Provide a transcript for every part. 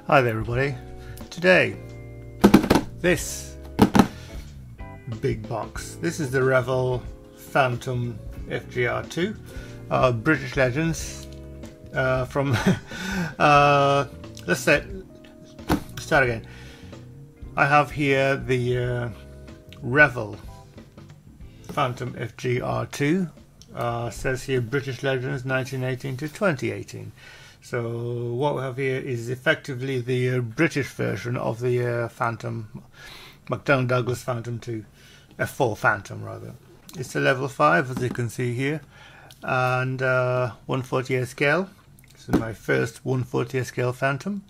Hi there everybody. Today, this big box. This is the Revell Phantom FGR 2. British Legends from let's start again. I have here the Revell Phantom FGR 2. Says here British Legends 1918 to 2018. So what we have here is effectively the British version of the Phantom, McDonnell Douglas Phantom 2, F4 Phantom rather. It's a level 5 as you can see here, and 1/40th scale. This is my first 1/40th scale Phantom,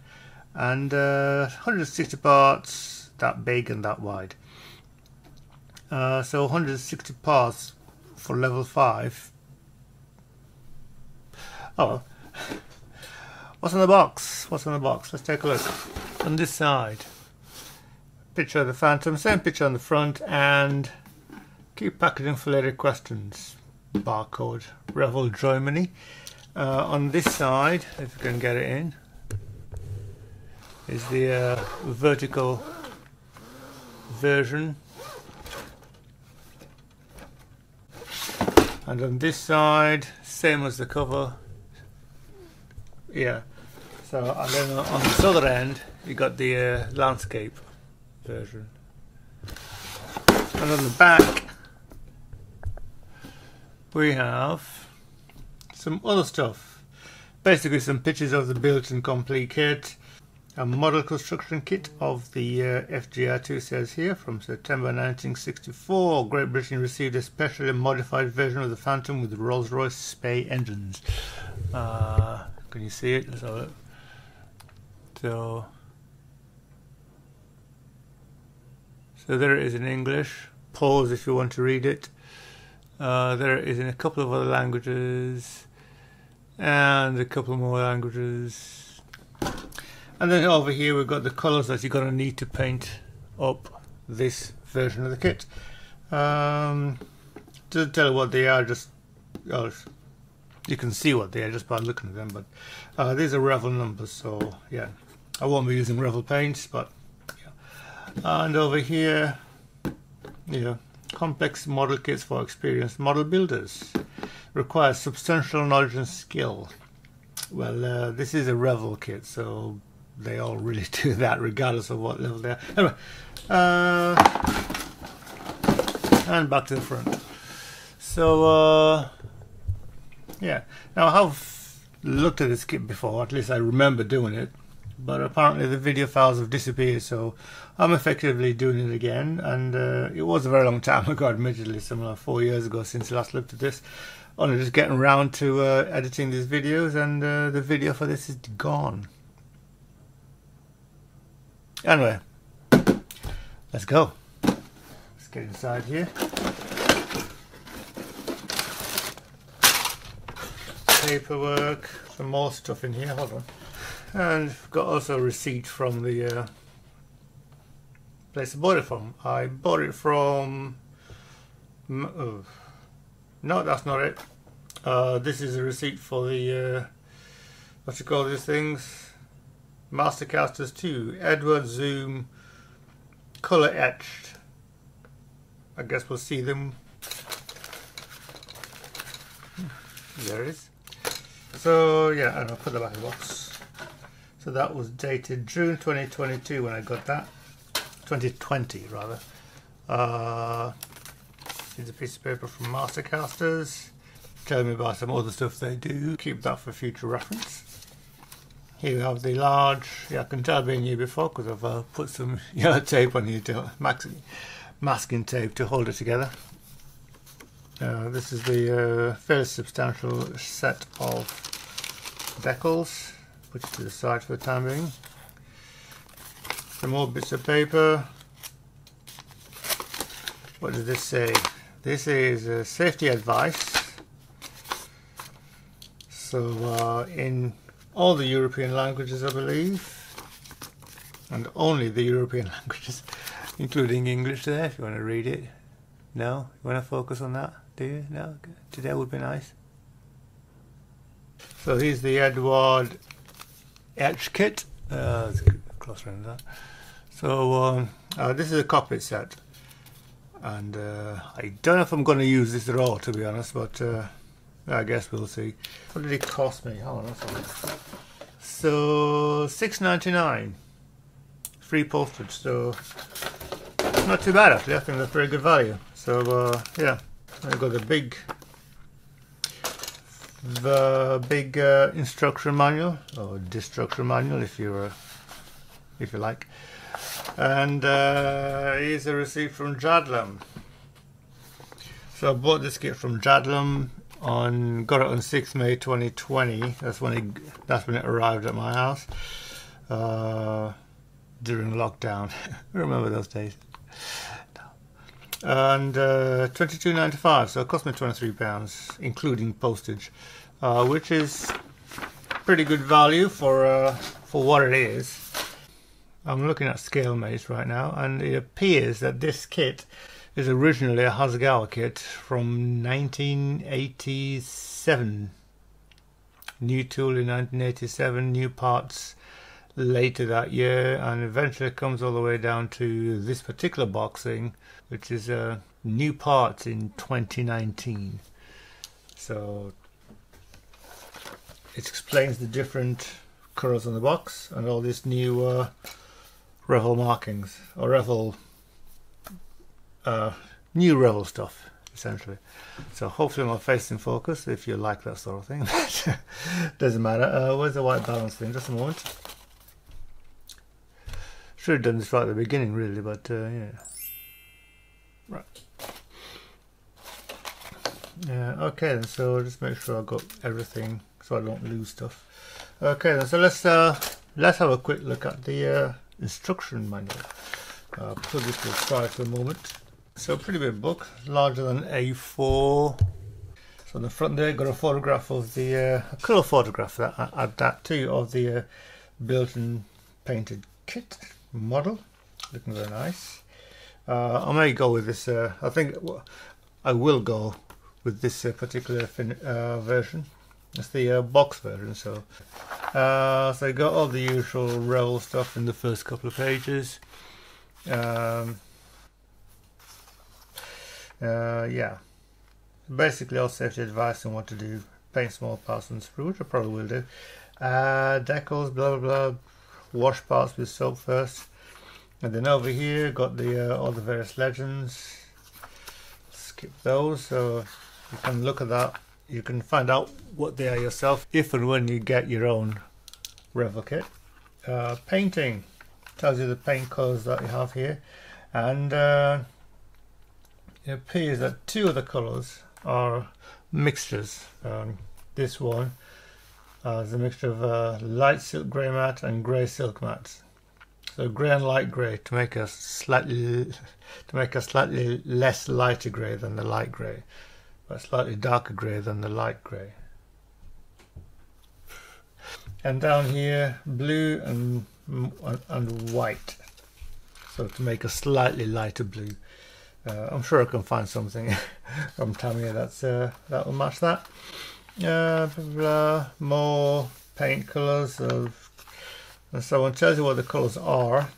and 160 parts, that big and that wide. So 160 parts for level 5. Oh. What's in the box? What's in the box? Let's take a look. On this side, picture of the Phantom, same picture on the front, and keep packaging for later questions. Barcode, Revell Germany. On this side, if you can get it in, is the vertical version. And on this side, same as the cover. Yeah. So, and then on this other end, you got the landscape version. And on the back, we have some other stuff. Basically, some pictures of the built and complete kit. A model construction kit of the FGR2 says here from September 1964. Great Britain received a specially modified version of the Phantom with Rolls-Royce Spey engines. Can you see it? Let's have a look. So there it is in English. Pause if you want to read it. There it is in a couple of other languages and a couple more languages. And then over here we've got the colours that you're going to need to paint up this version of the kit. Doesn't tell you what they are, just you can see what they are just by looking at them, but these are Revell numbers, so yeah, I won't be using Revell paints, but yeah. And over here, complex model kits for experienced model builders. Requires substantial knowledge and skill. Well, this is a Revell kit, so they all really do that regardless of what level they are. Anyway, and back to the front. So yeah, now I have looked at this kit before, at least I remember doing it, but apparently the video files have disappeared, so I'm effectively doing it again. And it was a very long time ago, admittedly, something 4 years ago since I last looked at this. Only just getting around to editing these videos, and the video for this is gone. Anyway, let's go. Let's get inside here. Paperwork, some more stuff in here. Hold on. And I've got also a receipt from the place I bought it from. I bought it from... no, that's not it. This is a receipt for the... what you call these things? Mastercasters 2, Edward Zoom, color etched. I guess we'll see them. There it is. So yeah, and I'll put that back in the box. So that was dated June 2022 when I got that. 2020 rather. Here's a piece of paper from Mastercasters. Tell me about some other stuff they do. Keep that for future reference. Here we have the large, yeah, I can tell I've been here before because I've put some yellow tape on here to masking tape to hold it together. This is the fairly substantial set of decals, put it to the side for the time being. Some more bits of paper. What does this say? This is safety advice. So in all the European languages, I believe, and only the European languages, including English there, if you want to read it. No? You want to focus on that? Do you? No? Today would be nice. So here's the Edward etch kit. Let's get closer into that. So this is a cockpit set, and I don't know if I'm going to use this at all, to be honest, but I guess we'll see. What did it cost me? Hold on a second. So $6.99, free postage, so not too bad actually. I think that's very good value. So yeah, I've got the big instruction manual, or destruction manual if you like, and here's a receipt from Jadlam. So I bought this kit from Jadlam got it on 6th May 2020. That's when it arrived at my house during lockdown. I remember those days. And $22.95, so it cost me £23 including postage, which is pretty good value for what it is. I'm looking at scale mates right now, and it appears that this kit is originally a Hasagawa kit from 1987. New tool in 1987, new parts later that year, and eventually it comes all the way down to this particular boxing, which is new parts in 2019. So it explains the different colours on the box and all this new Revell markings, or Revell new Revell stuff, essentially. So hopefully my face is in focus if you like that sort of thing. Doesn't matter. Where's the white balance thing? Just a moment. Should have done this right at the beginning really, but yeah. Right. Yeah, okay then, so just make sure I got everything so I don't lose stuff. Okay then, so let's have a quick look at the instruction manual. Put this to the side for a moment. So pretty big book, larger than A4. So on the front there, got a photograph of the a colour photograph at that too of the built-in painted kit model, looking very nice. I may go with this. I think I will go with this particular version. It's the box version. So you got all the usual Revell stuff in the first couple of pages. Yeah, basically all safety advice on what to do. Paint small parts on sprue, which I probably will do. Decals, blah blah blah. Wash parts with soap first, and then over here got the all the various legends. Skip those, so you can look at that. You can find out what they are yourself if and when you get your own Revell kit. Painting tells you the paint colors that you have here, and it appears that two of the colors are mixtures. This one is a mixture of light silk grey matte and grey silk matte. So grey and light grey to make a slightly less lighter grey than the light grey, but slightly darker grey than the light grey. And down here, blue and white, so to make a slightly lighter blue. I'm sure I can find something from Tamiya that will match that. More paint colours, and so it tells you what the colours are.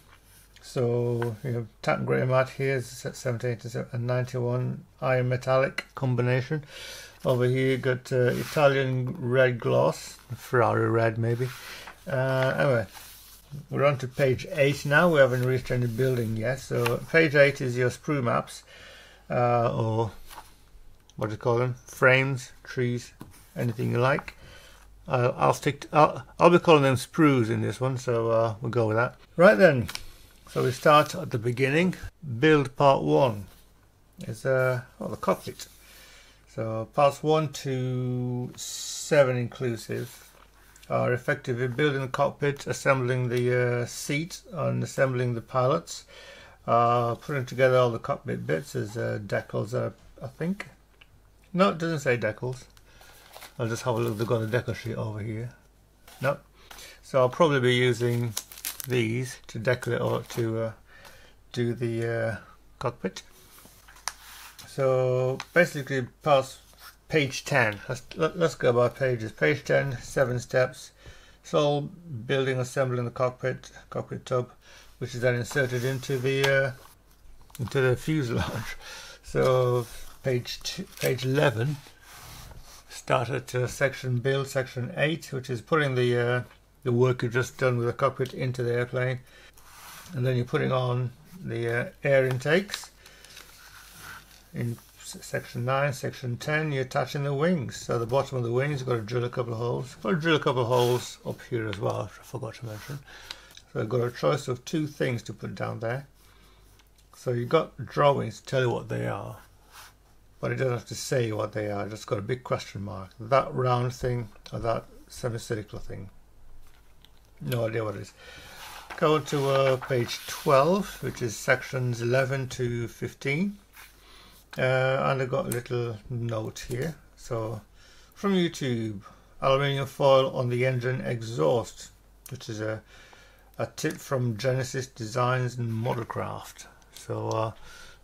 So you have tan grey matte here is set 78 and 91 iron metallic combination. Over here you got Italian red gloss, Ferrari red maybe. Anyway, we're on to page 8 now. We haven't reached any building yet. So page 8 is your sprue maps, or what do you call them? Frames, trees, anything you like. I'll be calling them sprues in this one, so we'll go with that. Right then, so we start at the beginning. Build part 1 is the cockpit. So parts 1 to 7 inclusive are effectively building the cockpit, assembling the seat and assembling the pilots, putting together all the cockpit bits. There's decals, I think. No, it doesn't say decals. I'll just have a look. They've got a decal sheet over here. No. So I'll probably be using these to decorate or to do the cockpit. So basically past page 10. Let's go by pages. Page 10, 7 steps. So building, assembling the cockpit tub, which is then inserted into the fuselage. So page 11, start at section build, section 8, which is putting the work you've just done with the cockpit into the airplane, and then you're putting on the air intakes. In section 9, section 10, you're attaching the wings. So the bottom of the wings, you've got to drill a couple of holes. Got to drill a couple of holes up here as well, which I forgot to mention. So I've got a choice of 2 things to put down there. So you've got drawings to tell you what they are, but it doesn't have to say what they are. Just got a big question mark. That round thing or that semicircular thing. No idea what it is. Go to page 12, which is sections 11 to 15. And I've got a little note here. So, from YouTube, aluminium foil on the engine exhaust, which is a tip from Genesis Designs and Modelcraft. So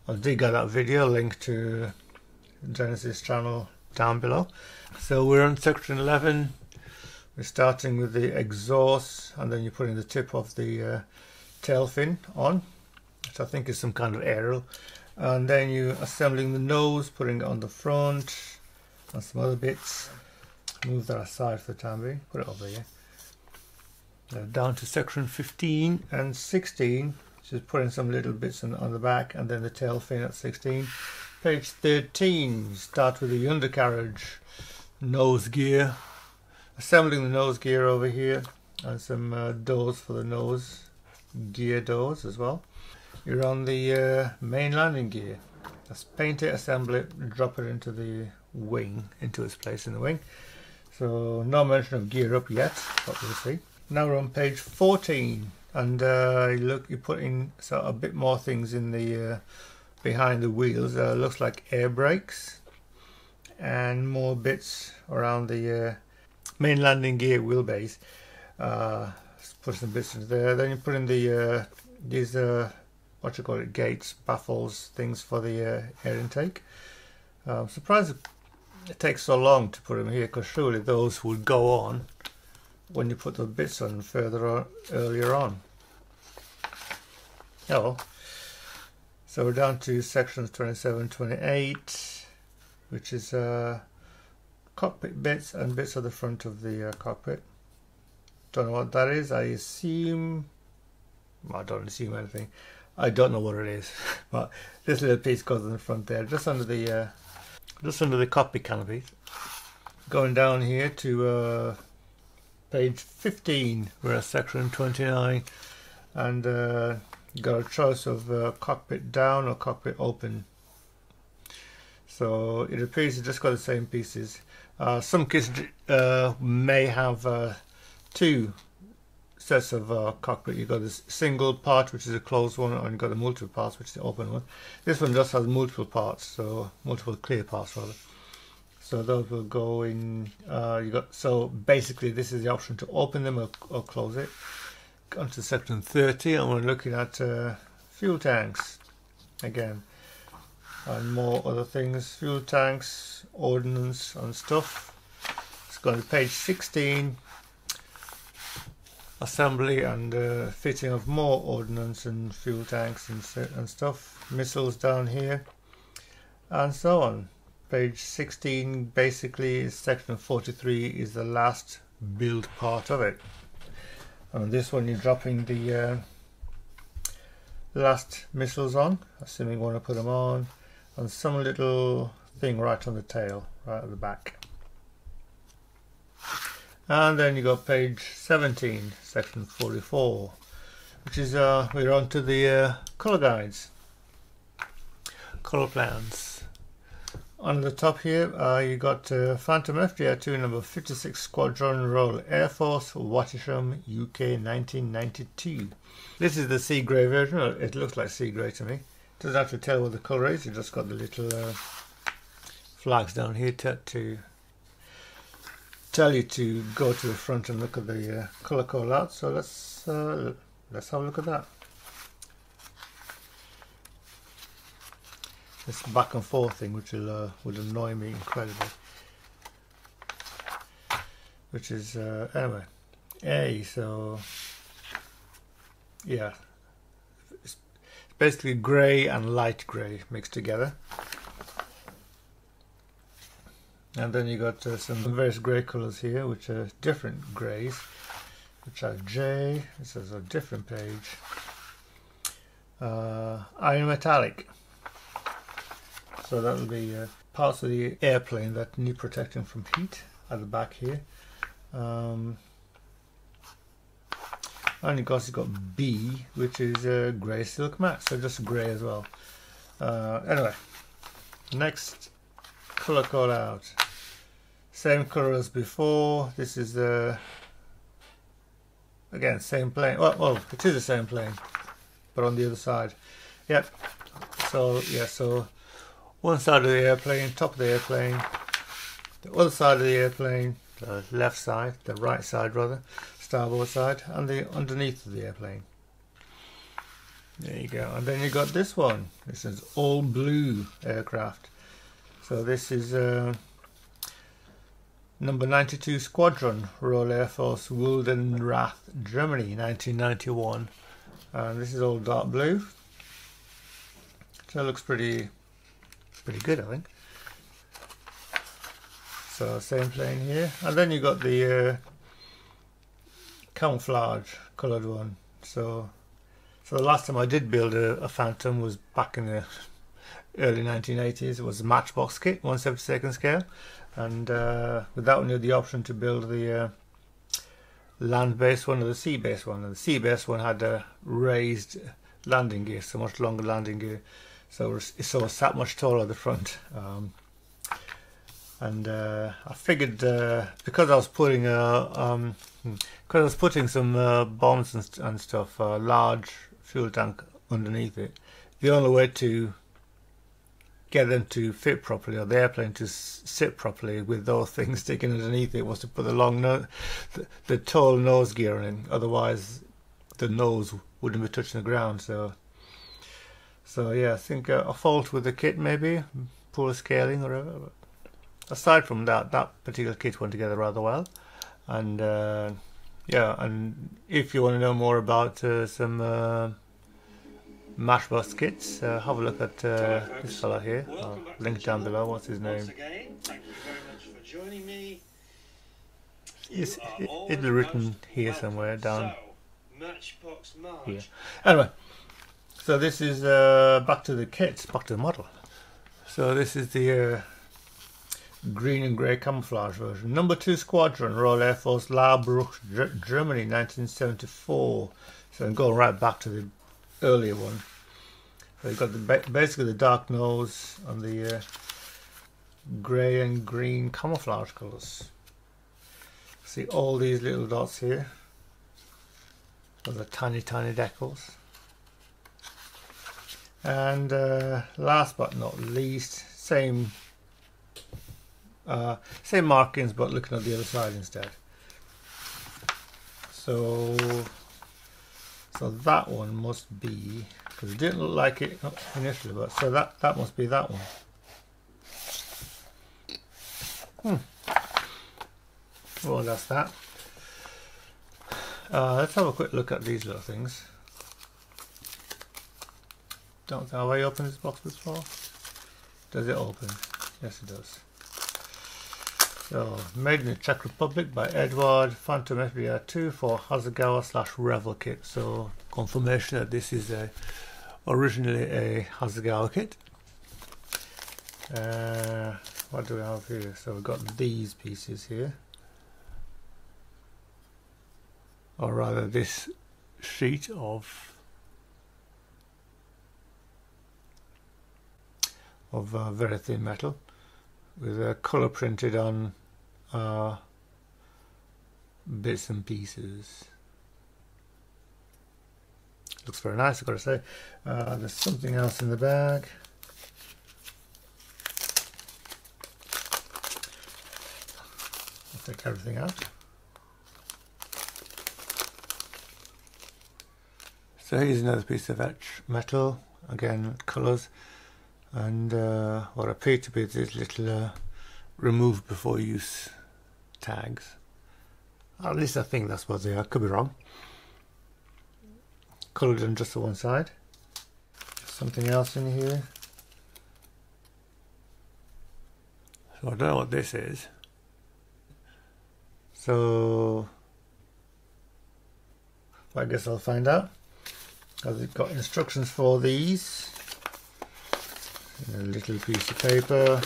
I'll dig out that video, link to Genesis channel down below. So we're on section 11. We're starting with the exhaust, and then you're putting the tip of the tail fin on, which I think is some kind of aerial. And then you're assembling the nose, putting it on the front, and some other bits. Move that aside for the time being, put it over here. Down to section 15 and 16, just putting some little bits on the back, and then the tail fin at 16. Page 13, start with the undercarriage, nose gear, assembling the nose gear over here, and some doors for the nose, gear doors as well. You're on the main landing gear. Just paint it, assemble it, drop it into the wing, into its place in the wing. So no mention of gear up yet, but we'll see. Now we're on page 14, and look, you're putting a bit more things in the behind the wheels. Looks like air brakes and more bits around the main landing gear wheelbase. Put some bits into there. Then you put in the these what you call it, gates, baffles, things for the air intake. I'm surprised it takes so long to put them here, because surely those would go on when you put the bits on further on, earlier on. Oh well. So we're down to sections 27, 28, which is cockpit bits and bits of the front of the cockpit. Don't know what that is. I assume, well, I don't assume anything. I don't know what it is, but this little piece goes in the front there, just under the cockpit canopies. Going down here to page 15, we're at section 29, and you got a choice of cockpit down or cockpit open. So it appears you just got the same pieces. Some kits may have 2 sets of cockpit. You've got this single part, which is a closed one, and you've got the multiple parts, which is the open one. This one just has multiple parts, so multiple clear parts rather. So those will go in. So basically, this is the option to open them or close it. On to section 30, and we're looking at fuel tanks again, and more other things. Fuel tanks, ordnance, and stuff. Let's go to page 16. Assembly and fitting of more ordnance and fuel tanks and stuff, missiles down here, and so on. Page 16 basically is section 43, is the last build part of it. On this one you're dropping the last missiles on, assuming you want to put them on, and some little thing right on the tail, right at the back. And then you got page 17, section 44, which is we're on to the color guides, color plans. On the top here you got Phantom FGR 2 number 56 Squadron Royal Air Force, Wattisham, UK 1992. This is the sea grey version. It looks like sea grey to me. Doesn't have to tell what the colour is, you just got the little flags down here to tell you to go to the front and look at the colour call out. So let's have a look at that. This back and forth thing, which would annoy me incredibly. Which is anyway, A, so yeah, it's basically grey and light grey mixed together. And then you got some various grey colours here, which are different greys, which are J. This is a different page. Iron metallic. So that will be parts of the airplane that need protecting from heat at the back here. And of course you've got B, which is grey silk matte, so just grey as well. Anyway, next colour call out. Same colour as before. This is again same plane. Well, it is the same plane, but on the other side. Yep. So yeah, so one side of the airplane, top of the airplane, the other side of the airplane, the left side, the right side rather, starboard side, and the underneath of the airplane. There you go. And then you got this one. This is all blue aircraft. So this is number 92 Squadron, Royal Air Force, Wildenrath, Germany, 1991. And this is all dark blue. So it looks pretty good, I think. So same plane here, and then you got the camouflage coloured one. So the last time I did build a Phantom was back in the early 1980s. It was a Matchbox kit, 1/72 scale, and with that one you had the option to build the land-based one or the sea-based one. And the sea-based one had a raised landing gear, so much longer landing gear, so it was that much taller at the front. And I figured because I was putting some bombs and stuff, a large fuel tank underneath it, the only way to get them to fit properly, or the airplane to sit properly with those things sticking underneath it, was to put the tall nose gear in. Otherwise the nose wouldn't be touching the ground. So yeah, I think a fault with the kit, maybe poor scaling or whatever. But aside from that particular kit went together rather well. And yeah, and if you want to know more about some Matchbox kits, have a look at this fella here. I'll link down below. What's his name? Again, thank you very much for joining me. It'll be written here somewhere down Matchbox March. here. Anyway, so this is back to the kits, back to the model. So this is the green and grey camouflage version. Number 2 Squadron, Royal Air Force, Laubruch, Germany, 1974. So I'm going right back to the earlier one. So you've got basically the dark nose and the grey and green camouflage colours. See all these little dots here. Those are tiny decals. And last but not least, same markings, but looking at the other side instead. So that one must be, because it didn't look like it initially, but so that must be that one. Well, that's that. Let's have a quick look at these little things. Don't know how I opened this box before. Does it open? Yes, it does. So, made in the Czech Republic by Edward, Phantom FGR 2 for Hasagawa / Revell kit. So, confirmation that this is originally a Hasagawa kit. What do we have here? So we've got these pieces here, or rather this sheet of very thin metal with a colour printed on bits and pieces. Looks very nice, I've got to say. There's something else in the bag. I'll take everything out. So here's another piece of etched metal, again colours, and what appear to be these little remove before use tags. At least I think that's what they are. Could be wrong. Coloured on just the one side. Something else in here. So I don't know what this is. So I guess I'll find out. Because it's got instructions for these. A little piece of paper.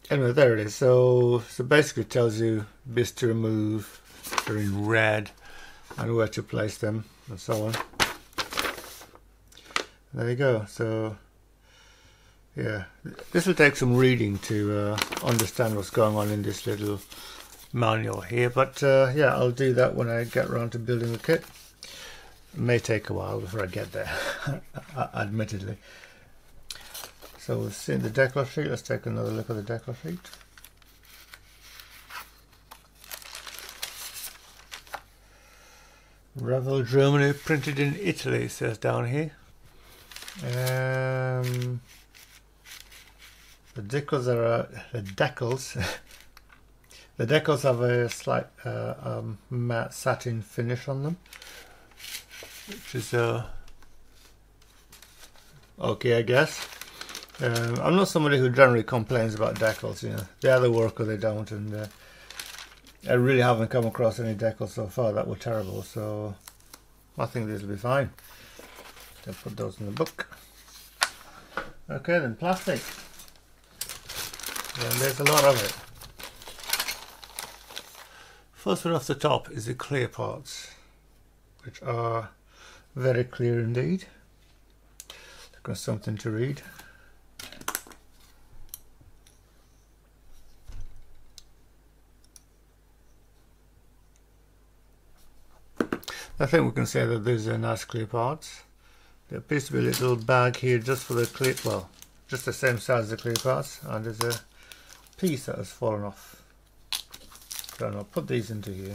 Anyway, there it is. So basically it tells you bits to remove, they're in red, and where to place them, and so on. There you go. So yeah, this will take some reading to understand what's going on in this little manual here, but yeah, I'll do that when I get around to building the kit. It may take a while before I get there, admittedly. So we've seen the decor sheet. Let's take another look at the decor sheet. Revell, Germany, printed in Italy, it says down here. The decals are the decals. The decals have a slight matte satin finish on them, which is okay, I guess. I'm not somebody who generally complains about decals. You know, they either work or they don't, and I really haven't come across any decals so far that were terrible. So I think this will be fine. I'll put those in the book. Okay, then plastic. And there's a lot of it. First one off the top is the clear parts, which are very clear indeed. Look at something to read. I think we can say that these are nice clear parts. There appears to be a little bag here just for the clear, well, just the same size as the clear parts, and there's a piece that has fallen off. So I'll put these into here.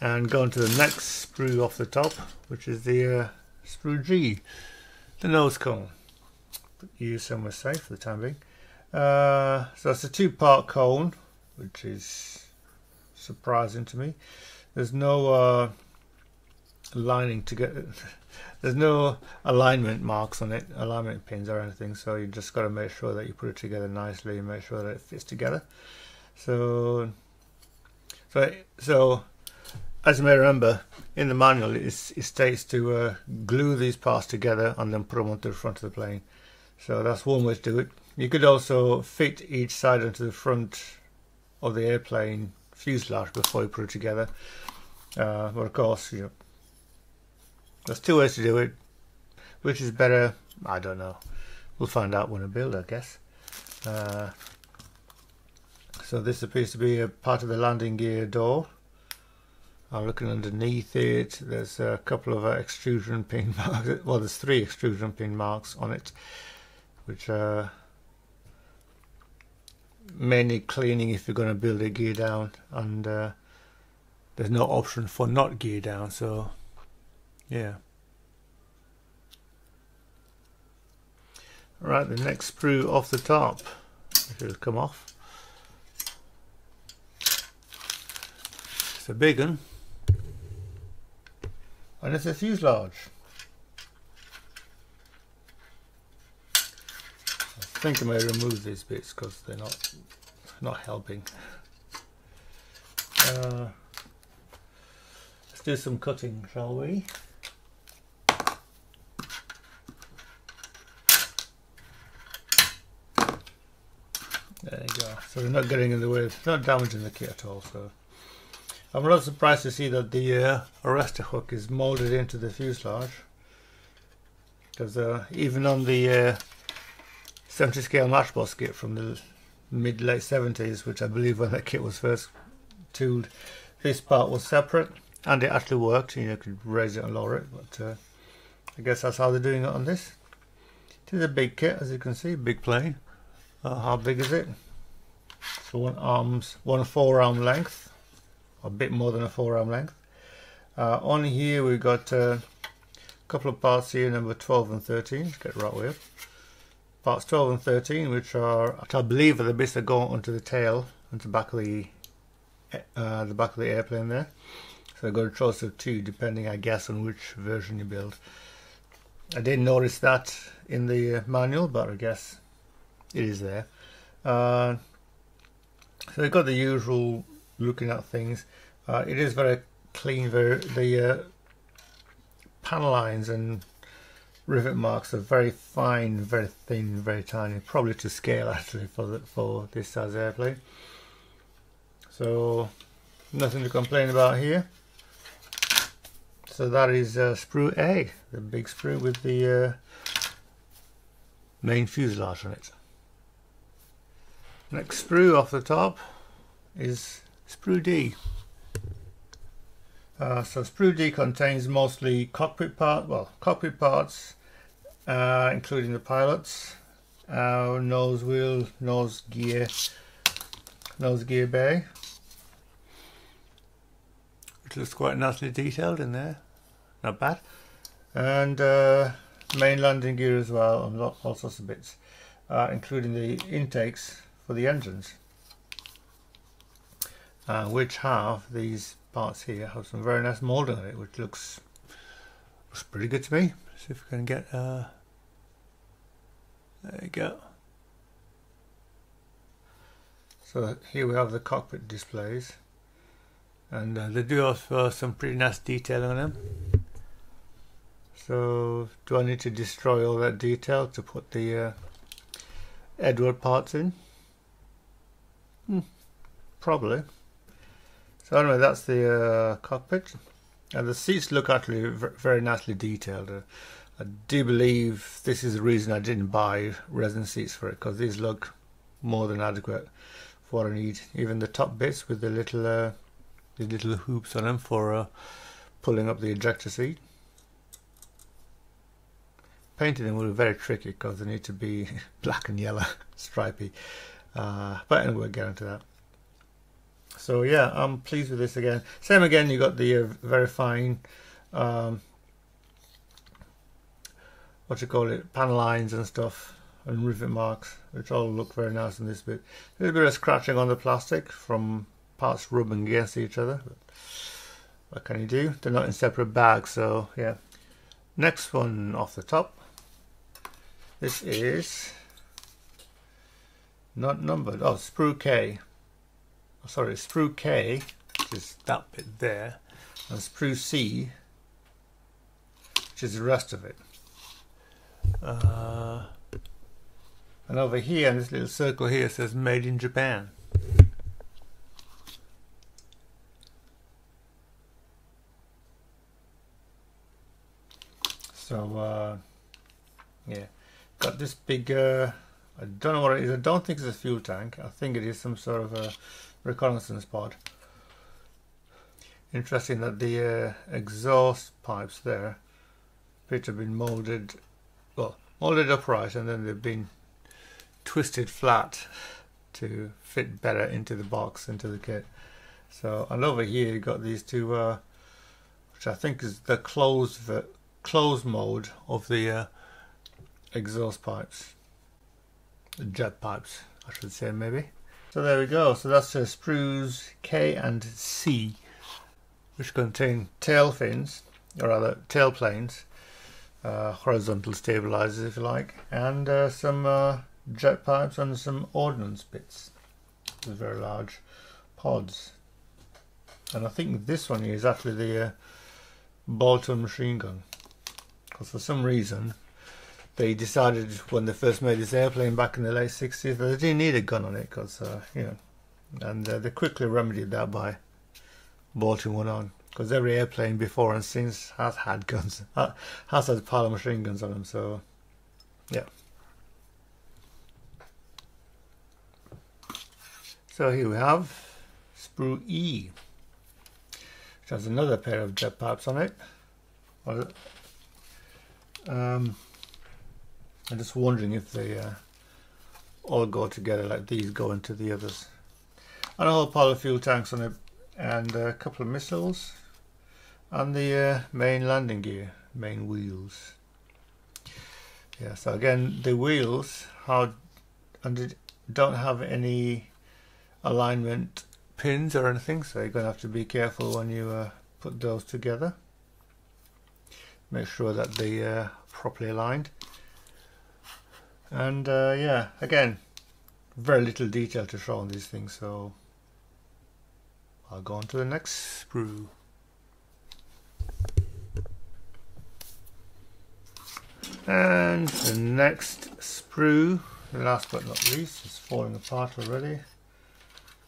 And go on to the next sprue off the top, which is the sprue G, the nose cone. Use somewhere safe for the time being. So it's a 2-part cone, which is surprising to me. There's no lining to get. There's no alignment marks on it, alignment pins or anything. So you just got to make sure that you put it together nicely and make sure that it fits together. So as you may remember, in the manual it states to glue these parts together and then put them onto the front of the plane. So that's one way to do it. You could also fit each side onto the front of the airplane fuselage before you put it together. But of course, you know, there's 2 ways to do it. Which is better? I don't know. We'll find out when I build, I guess. So this appears to be a part of the landing gear door. I'm looking underneath it. There's a couple of extrusion pin marks. Well, there's 3 extrusion pin marks on it, which are mainly cleaning if you're going to build a gear down, and there's no option for not gear down. So yeah. Right, the next sprue off the top, which will come off. It's a big one, and it's a fuselage. I think I may remove these bits because they're not helping. Let's do some cutting, shall we? There you go. So they're not getting in the way, not damaging the kit at all. So I'm not surprised to see that the arrestor hook is molded into the fuselage, because even on the 70 scale Matchbox kit from the mid-late 70s, which I believe when that kit was first tooled, this part was separate and it actually worked. You know, you could raise it and lower it, but I guess that's how they're doing it on this. It is a big kit, as you can see, big plane. How big is it? So one forearm length, a bit more than a forearm length. On here we've got a couple of parts here, number 12 and 13. Let's get right with parts 12 and 13, which I believe are the bits that go onto the tail, onto the back of the airplane there. So I've got a choice of two, depending, I guess, on which version you build. I didn't notice that in the manual, but I guess it is there. So we've got the usual looking at things. It is very clean. The panel lines and rivet marks are very fine, very thin, very tiny, probably to scale actually for this size airplane. So nothing to complain about here. So that is sprue A, the big sprue with the main fuselage on it. Next sprue off the top is sprue D. So sprue D contains mostly cockpit parts, including the pilots, nose wheel, nose gear bay. It looks quite nicely detailed in there, not bad. And main landing gear as well, and all sorts of bits, including the intakes for the engines, which have these parts here, have some very nice moulding on it, which looks pretty good to me. Let's see if we can get there you go. So here we have the cockpit displays, and they do have some pretty nice detailing on them. So do I need to destroy all that detail to put the Edward parts in? Probably. So anyway, that's the cockpit, and the seats look actually very nicely detailed. I do believe this is the reason I didn't buy resin seats for it, because these look more than adequate for what I need. Even the top bits with the little hoops on them for pulling up the ejector seat. Painting them will be very tricky because they need to be black and yellow, stripy. But anyway, we'll get into that. So yeah, I'm pleased with this again. Same again, you got the very fine, what you call it, panel lines and stuff, and rivet marks, which all look very nice in this bit. A little bit of scratching on the plastic from parts rubbing against each other. But what can you do? They're not in separate bags, so yeah. Next one off the top. This is not numbered. Oh, sprue K. Sorry, sprue K, which is that bit there, and sprue C, which is the rest of it. And over here, in this little circle here, says "Made in Japan." So yeah, got this big. I don't know what it is. I don't think it's a fuel tank. I think it is some sort of a reconnaissance pod. Interesting that the exhaust pipes there appear to have been molded upright, and then they've been twisted flat to fit better into the box, into the kit. So, and over here you got these two, which I think is the closed mode of the exhaust pipes, the jet pipes, I should say, maybe. So there we go. So that's sprues K and C, which contain tail fins, or rather tail planes, horizontal stabilizers if you like, and some jet pipes and some ordnance bits with very large pods. And I think this one here is actually the Bolton machine gun, because for some reason they decided when they first made this airplane back in the late 60s that they didn't need a gun on it, because you know, and they quickly remedied that by bolting one on, because every airplane before and since has had guns, has had pile of machine guns on them. So yeah. So here we have sprue E, which has another pair of jet pipes on it. Well, I'm just wondering if they all go together like these go into the others. and a whole pile of fuel tanks on it, and a couple of missiles, and the main landing gear, main wheels. Yeah, so again, the wheels don't have any alignment pins or anything, so you're going to have to be careful when you put those together. Make sure that they're properly aligned. And yeah, again, very little detail to show on these things, so I'll go on to the next sprue. And the next sprue, last but not least, is falling apart already.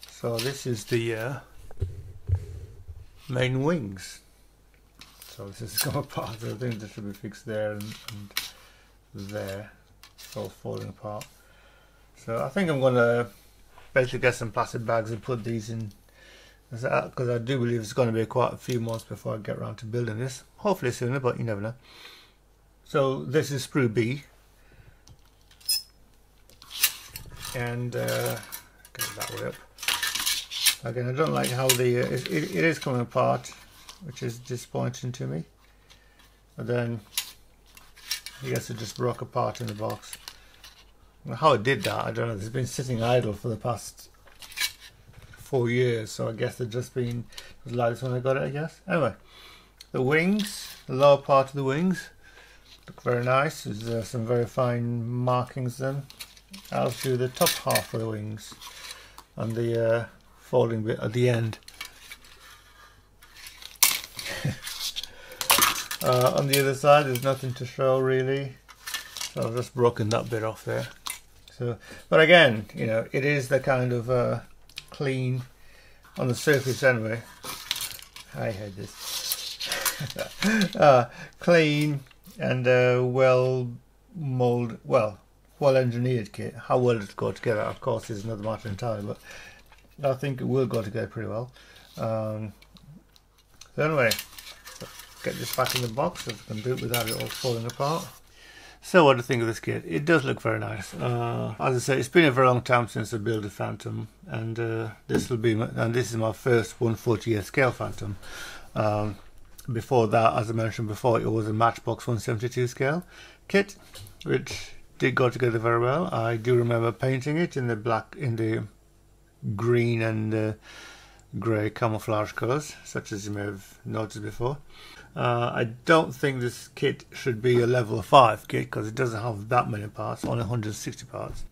So this is the main wings. So this is come apart. I think this should be fixed there and there. It's all falling apart. So I think I'm going to basically get some plastic bags and put these in, because I do believe it's going to be quite a few months before I get around to building this. Hopefully sooner, but you never know. So this is sprue B, and get that way up. Again, I don't like how it is coming apart, which is disappointing to me. But then I guess it just broke apart in the box. Well, how it did that, I don't know. It's been sitting idle for the past 4 years, so I guess it's just been like this when I got it, I guess. Anyway, the wings, the lower part of the wings, look very nice. There's some very fine markings then. I'll do the top half of the wings and the folding bit at the end. On the other side there's nothing to show really, so I've just broken that bit off there. So, but again, you know, it is the kind of clean on the surface anyway. I hate this. Clean and well molded, well engineered kit. How well it go together, of course, is another matter entirely, but I think it will go together pretty well. So anyway, get this back in the box so I can do it without it all falling apart. So what do you think of this kit? It does look very nice. As I say, it's been a very long time since I built a Phantom, and this is my first 1/40th scale Phantom. Before that, as I mentioned before, it was a Matchbox 1/72 scale kit, which did go together very well. I do remember painting it in the green and grey camouflage colours, such as you may have noticed before. I don't think this kit should be a level 5 kit because it doesn't have that many parts, only 160 parts.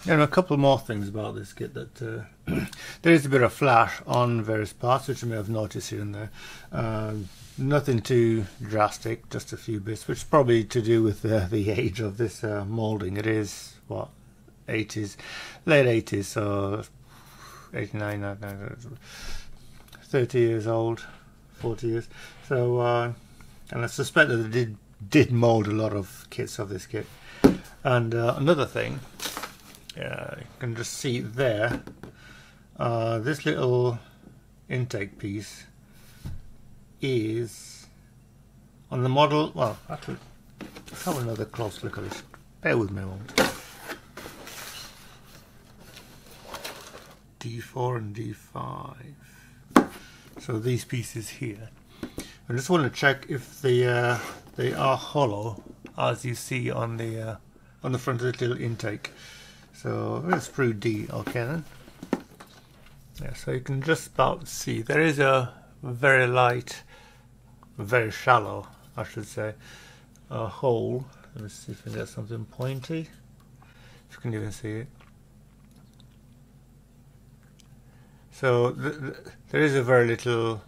And a couple more things about this kit, that there is a bit of flash on various parts, which you may have noticed here and there. Nothing too drastic, just a few bits, which is probably to do with the age of this moulding. It is, what, 80s, late 80s, so 89, 30 years old, 40 years. So, and I suspect that they did mould a lot of kits of this kit. And another thing, you can just see there, this little intake piece is on the model. Well, actually, let's have another close look at this. Bear with me a moment. D4 and D5. So these pieces here. I just want to check if they are hollow, as you see on the front of the little intake. So let's sprue D. Okay then. Yeah, so you can just about see there is a very light, very shallow, I should say, hole. Let me see if I can get something pointy. If you can even see it. So there is a very little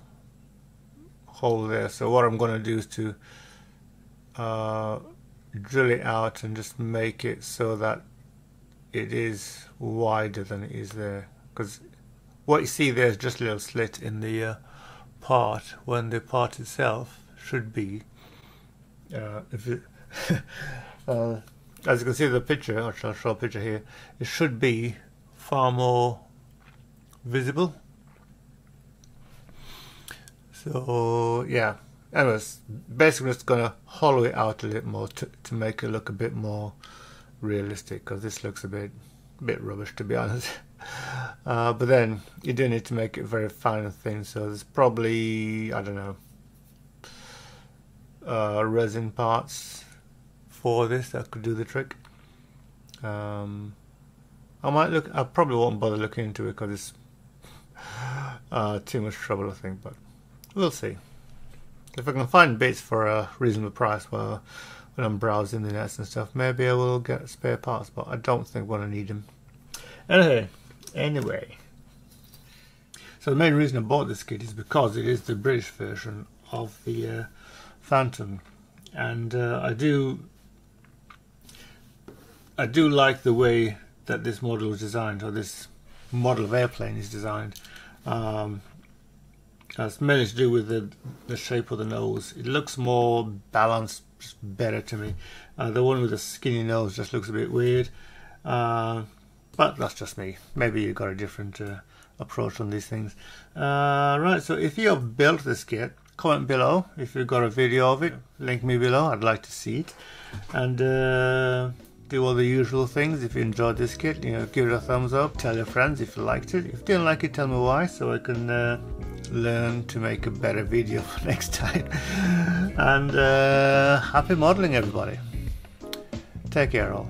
hole there. So what I'm going to do is to drill it out and just make it so that it is wider than it is there. Because what you see there is just a little slit in the part, when the part itself should be, as you can see the picture, I'll show a picture here, it should be far more visible. So yeah, anyways, basically just gonna hollow it out a little more to make it look a bit more realistic, because this looks a bit rubbish, to be honest. but then you do need to make it very fine and thin, so there's probably, I don't know, resin parts for this that could do the trick. I probably won't bother looking into it because it's too much trouble, I think, but we'll see. If I can find bits for a reasonable price when I'm browsing the nets and stuff, maybe I will get spare parts, but I don't think I'm going to need them. Anyway, so the main reason I bought this kit is because it is the British version of the Phantom, and I do like the way that this model is designed, or this model of airplane is designed. It's mainly to do with the shape of the nose. It looks more balanced, better to me. The one with the skinny nose just looks a bit weird, but that's just me. Maybe you've got a different approach on these things. Right, so if you have built this kit, comment below. If you've got a video of it, link me below. I'd like to see it. And do all the usual things. If you enjoyed this kit, give it a thumbs up, tell your friends if you liked it. If you didn't like it, tell me why, so I can learn to make a better video for next time. And happy modeling, everybody. Take care all.